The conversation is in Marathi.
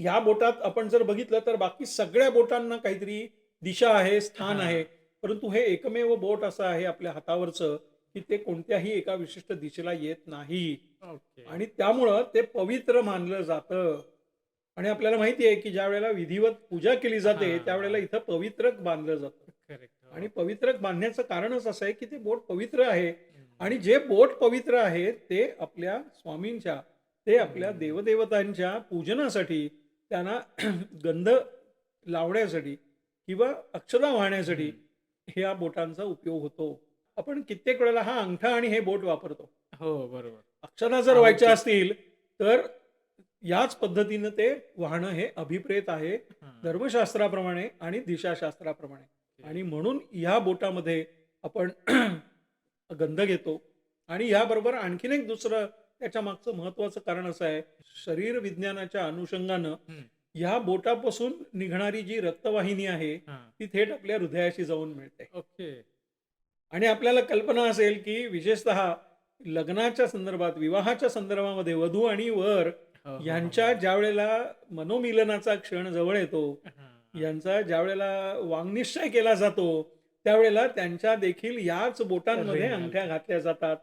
ह्या बोटात आपण जर बघितलं तर बाकी सगळ्या बोटांना काहीतरी दिशा आहे, स्थान आहे. हां. परंतु हे एकमेव बोट असं आहे आपल्या हातावरचं, की ते कोणत्याही एका विशिष्ट दिशेला येत नाही. ओके. आणि त्यामुळं ते पवित्र मानलं जातं. आणि आपल्याला माहिती आहे, की ज्यावेळेला विधिवत पूजा केली जाते, त्यावेळेला हां. इथं पवित्रक बांधलं जातं. करेक्ट. आणि हो. पवित्रक बांधण्याचं कारणच असं आहे, की ते बोट पवित्र आहे हं. आणि जे बोट पवित्र आहे, ते आपल्या स्वामींच्या, ते आपल्या हं. देवदेवतांच्या पूजनासाठी, त्यांना गंध लावण्यासाठी किंवा अक्षता वाहण्यासाठी हं. ह्या बोटांचा उपयोग होतो. आपण कित्येक वेळेला हा अंगठा आणि हे बोट वापरतो. हो, बरोबर. अक्षता जर व्हायच्या आहुती. असतील, तर याच पद्धतीनं ते वाहणं हे अभिप्रेत आहे, हां. धर्मशास्त्राप्रमाणे आणि दिशाशास्त्राप्रमाणे. ओके. आणि म्हणून ह्या बोटामध्ये आपण गंध घेतो. आणि याबरोबर आणखीन एक दुसरं त्याच्या मागचं महत्त्वाचं कारण असं आहे, शरीर विज्ञानाच्या अनुषंगानं हं. ह्या बोटापासून निघणारी जी रक्तवाहिनी आहे, हां. ती थेट आपल्या हृदयाशी जाऊन मिळते. ओके. आणि आपल्याला कल्पना असेल, की विशेषतः लग्नाच्या संदर्भात, विवाहाच्या संदर्भामध्ये वधू आणि वर हो, हो, हो, यांच्या हो. ज्यावेळेला मनोमिलनाचा क्षण जवळ येतो, हां. यांचा ज्यावेळेला वाङ्निश्चय केला जातो, त्यावेळेला त्यांच्या देखील याच बोटांमध्ये रिंग अंगठ्या घालतात. घातल्या जातात.